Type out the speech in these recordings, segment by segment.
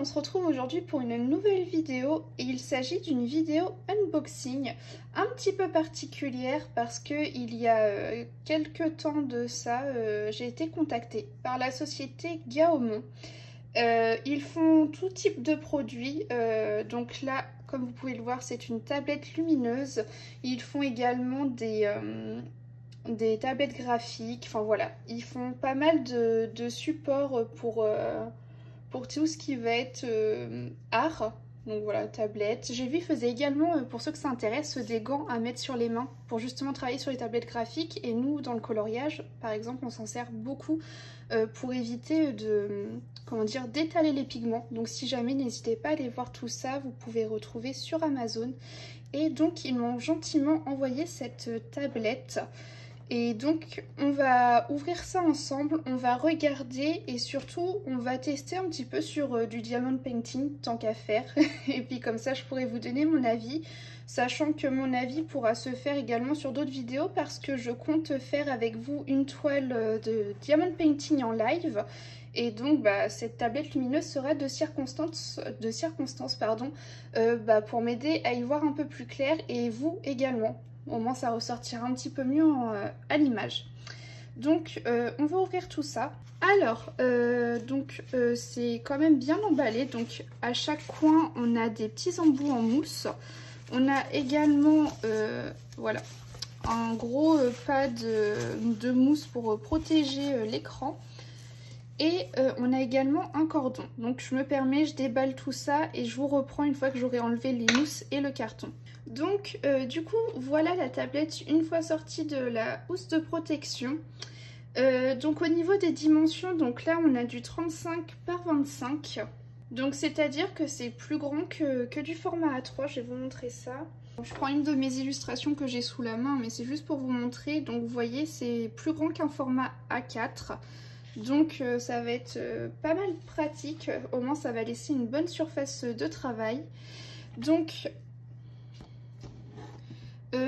se retrouve aujourd'hui pour une nouvelle vidéo et il s'agit d'une vidéo unboxing un petit peu particulière parce que il y a quelques temps de ça, j'ai été contactée par la société Gaomon. Ils font tout type de produits, donc là, comme vous pouvez le voir, c'est une tablette lumineuse. Ils font également des tablettes graphiques, enfin voilà, ils font pas mal de supports pour tout ce qui va être art. Donc voilà, tablette. J'ai vu, ils faisaient également, pour ceux que ça intéresse, des gants à mettre sur les mains pour justement travailler sur les tablettes graphiques. Et nous, dans le coloriage, par exemple, on s'en sert beaucoup pour éviter comment dire, d'étaler les pigments. Donc si jamais, n'hésitez pas à aller voir tout ça, vous pouvez retrouver sur Amazon. Et donc, ils m'ont gentiment envoyé cette tablette. Et donc on va ouvrir ça ensemble, on va regarder et surtout on va tester un petit peu sur du diamond painting tant qu'à faire. Et puis comme ça je pourrais vous donner mon avis, sachant que mon avis pourra se faire également sur d'autres vidéos parce que je compte faire avec vous une toile de diamond painting en live. Et donc cette tablette lumineuse sera de circonstance pour m'aider à y voir un peu plus clair et vous également. Au moins ça ressortira un petit peu mieux à l'image. Donc on va ouvrir tout ça. Alors c'est quand même bien emballé. Donc à chaque coin on a des petits embouts en mousse. On a également voilà, un gros pad de mousse pour protéger l'écran. Et on a également un cordon. Donc je me permets, je déballe tout ça et je vous reprends une fois que j'aurai enlevé les mousses et le carton. Donc du coup voilà la tablette une fois sortie de la housse de protection. Donc au niveau des dimensions, donc là on a du 35 par 25. Donc c'est à dire que c'est plus grand que du format A3, je vais vous montrer ça. Je prends une de mes illustrations que j'ai sous la main mais c'est juste pour vous montrer. Donc vous voyez c'est plus grand qu'un format A4. Donc ça va être pas mal pratique, au moins ça va laisser une bonne surface de travail. Donc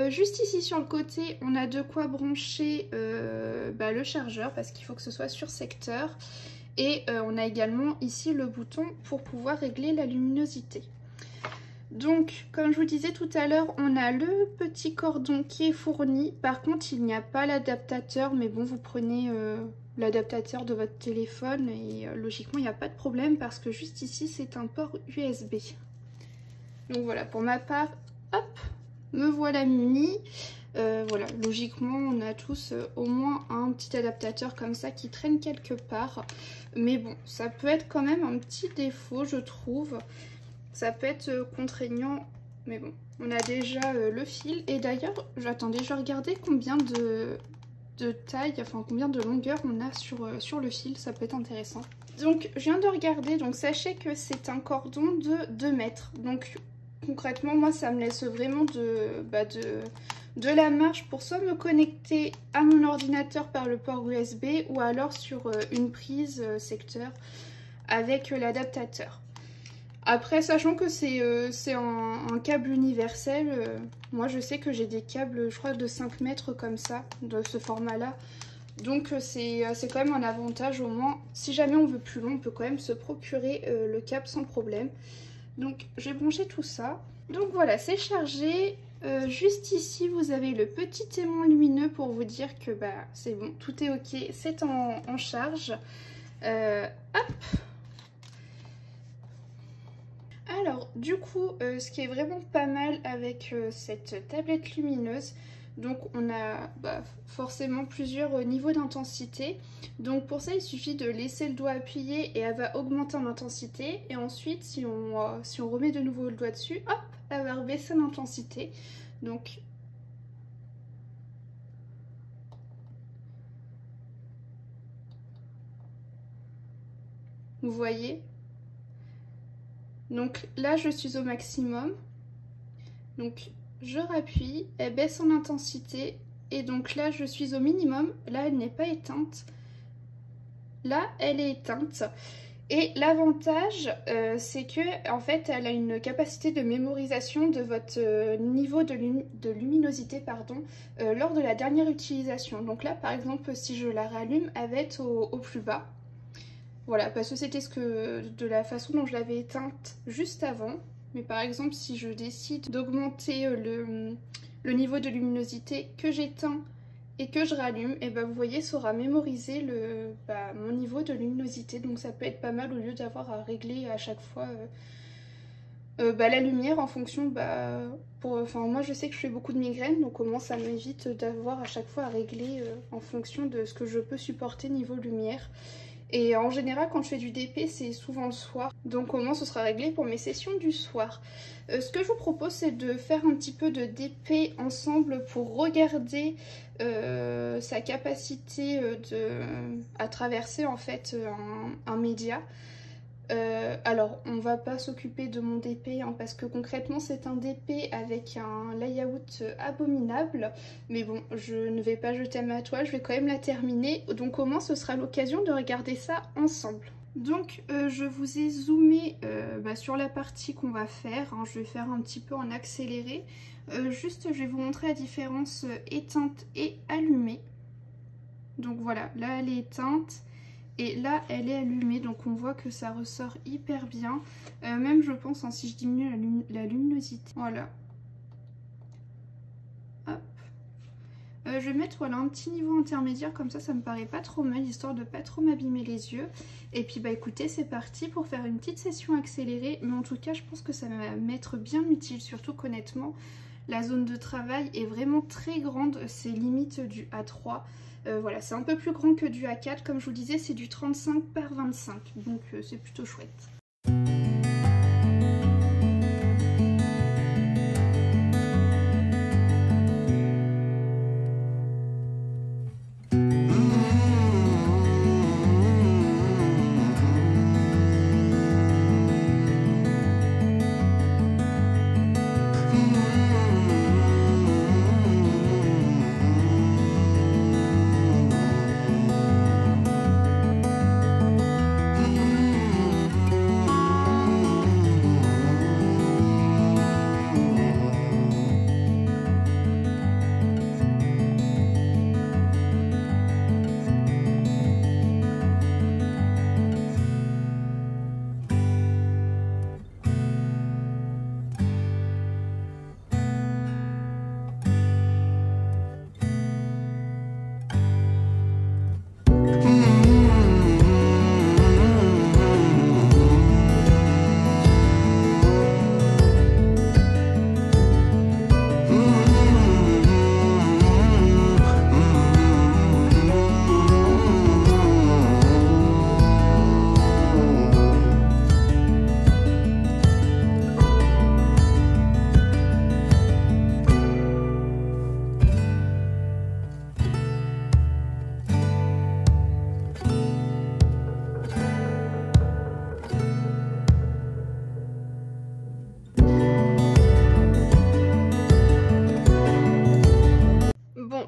juste ici sur le côté on a de quoi brancher le chargeur parce qu'il faut que ce soit sur secteur. Et on a également ici le bouton pour pouvoir régler la luminosité. Donc comme je vous disais tout à l'heure, on a le petit cordon qui est fourni. Par contre il n'y a pas l'adaptateur, mais bon vous prenez l'adaptateur de votre téléphone et logiquement il n'y a pas de problème parce que juste ici c'est un port USB. Donc voilà, pour ma part, hop, me voilà muni. Voilà, logiquement on a tous au moins un petit adaptateur comme ça qui traîne quelque part. Mais bon, ça peut être quand même un petit défaut je trouve. Ça peut être contraignant, mais bon, on a déjà le fil. Et d'ailleurs, j'attendais, je regardais combien de taille, enfin combien de longueur on a sur le fil, ça peut être intéressant. Donc je viens de regarder, donc sachez que c'est un cordon de 2 mètres. Donc concrètement, moi ça me laisse vraiment de la marge pour soit me connecter à mon ordinateur par le port USB ou alors sur une prise secteur avec l'adaptateur. Après, sachant que c'est un câble universel, moi je sais que j'ai des câbles, je crois, de 5 mètres comme ça, de ce format-là. Donc c'est quand même un avantage, au moins, si jamais on veut plus long, on peut quand même se procurer le câble sans problème. Donc j'ai branché tout ça. Donc voilà, c'est chargé. Juste ici, vous avez le petit aimant lumineux pour vous dire que c'est bon, tout est ok, c'est en charge. Hop! Alors du coup ce qui est vraiment pas mal avec cette tablette lumineuse, donc on a forcément plusieurs niveaux d'intensité. Donc pour ça il suffit de laisser le doigt appuyé et elle va augmenter en intensité. Et ensuite si on remet de nouveau le doigt dessus, hop, elle va baisser en intensité. Donc vous voyez. Donc là je suis au maximum, donc je rappuie, elle baisse en intensité et donc là je suis au minimum, là elle n'est pas éteinte, là elle est éteinte. Et l'avantage c'est que en fait elle a une capacité de mémorisation de votre niveau de luminosité lors de la dernière utilisation. Donc là par exemple si je la rallume elle va être au plus bas. Voilà, parce que c'était de la façon dont je l'avais éteinte juste avant. Mais par exemple, si je décide d'augmenter le niveau de luminosité que j'éteins et que je rallume, et ben vous voyez, ça aura mémorisé mon niveau de luminosité. Donc ça peut être pas mal au lieu d'avoir à régler à chaque fois la lumière en fonction, moi je sais que je fais beaucoup de migraines, donc au moins ça m'évite d'avoir à chaque fois à régler en fonction de ce que je peux supporter niveau lumière. Et en général, quand je fais du DP, c'est souvent le soir. Donc au moins, ce sera réglé pour mes sessions du soir. Ce que je vous propose, c'est de faire un petit peu de DP ensemble pour regarder sa capacité à traverser en fait un média. Alors, on va pas s'occuper de mon DP parce que concrètement c'est un DP avec un layout abominable, mais bon, je ne vais pas jeter ma toile, je vais quand même la terminer, donc au moins ce sera l'occasion de regarder ça ensemble. Donc je vous ai zoomé sur la partie qu'on va faire, hein. Je vais faire un petit peu en accéléré, juste je vais vous montrer la différence éteinte et allumée. Donc voilà, là elle est éteinte. Et là, elle est allumée, donc on voit que ça ressort hyper bien. Même, je pense, si je diminue la luminosité. Voilà. Hop. Je vais mettre un petit niveau intermédiaire, comme ça me paraît pas trop mal, histoire de pas trop m'abîmer les yeux. Et puis, écoutez, c'est parti pour faire une petite session accélérée. Mais en tout cas, je pense que ça va m'être bien utile, surtout qu'honnêtement, la zone de travail est vraiment très grande. C'est limite du A3. Voilà, c'est un peu plus grand que du A4, comme je vous disais, c'est du 35 par 25, donc c'est plutôt chouette.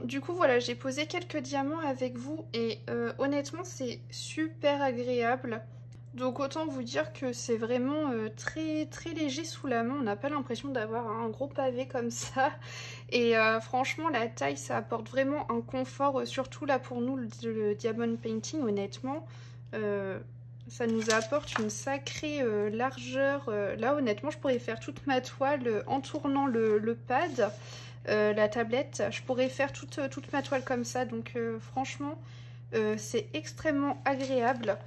Du coup voilà, j'ai posé quelques diamants avec vous et honnêtement c'est super agréable. Donc autant vous dire que c'est vraiment très léger sous la main, on n'a pas l'impression d'avoir un gros pavé comme ça. Et franchement la taille ça apporte vraiment un confort, surtout là pour nous le diamond painting honnêtement. Ça nous apporte une sacrée largeur. Là honnêtement je pourrais faire toute ma toile en tournant le pad. La tablette, je pourrais faire toute ma toile comme ça, donc franchement c'est extrêmement agréable.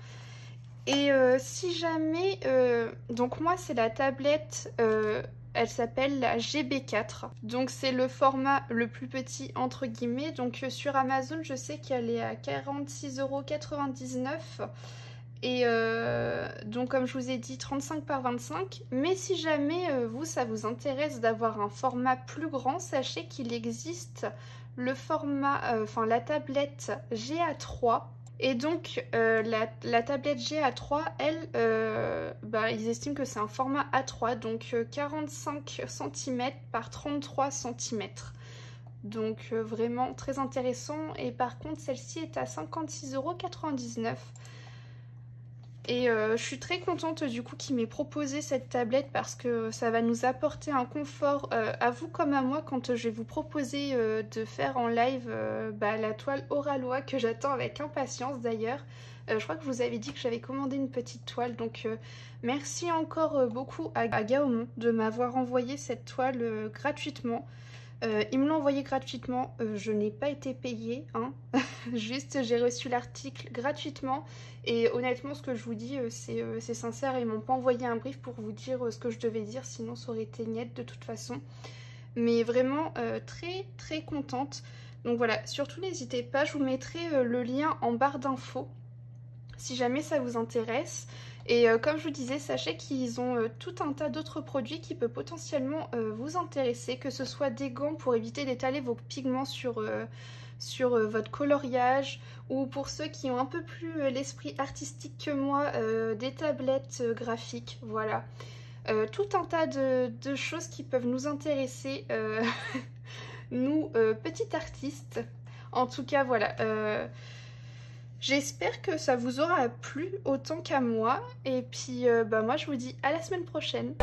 Et si jamais, donc moi c'est la tablette, elle s'appelle la GB4, donc c'est le format le plus petit entre guillemets, donc sur Amazon je sais qu'elle est à 46,99 €. Et donc comme je vous ai dit 35 par 25, mais si jamais ça vous intéresse d'avoir un format plus grand, sachez qu'il existe le format, la tablette GA3. Et donc la tablette GA3, elle, ils estiment que c'est un format A3, donc 45 cm par 33 cm. Donc vraiment très intéressant. Et par contre celle-ci est à 56,99 €. Et je suis très contente du coup qu'il m'ait proposé cette tablette parce que ça va nous apporter un confort à vous comme à moi quand je vais vous proposer de faire en live la toile Oralois que j'attends avec impatience d'ailleurs. Je crois que je vous avais dit que j'avais commandé une petite toile, donc merci encore beaucoup à Gaomon de m'avoir envoyé cette toile gratuitement. Il me l'a envoyé gratuitement, je n'ai pas été payée, hein. Juste j'ai reçu l'article gratuitement et honnêtement ce que je vous dis c'est sincère, ils m'ont pas envoyé un brief pour vous dire ce que je devais dire, sinon ça aurait été niette de toute façon. Mais vraiment très très contente. Donc voilà, surtout n'hésitez pas, je vous mettrai le lien en barre d'infos si jamais ça vous intéresse. Et comme je vous disais, sachez qu'ils ont tout un tas d'autres produits qui peuvent potentiellement vous intéresser, que ce soit des gants pour éviter d'étaler vos pigments sur votre coloriage, ou pour ceux qui ont un peu plus l'esprit artistique que moi, des tablettes graphiques, voilà. Tout un tas de choses qui peuvent nous intéresser, nous, petits artistes. En tout cas, voilà. J'espère que ça vous aura plu autant qu'à moi. Et puis, moi, je vous dis à la semaine prochaine.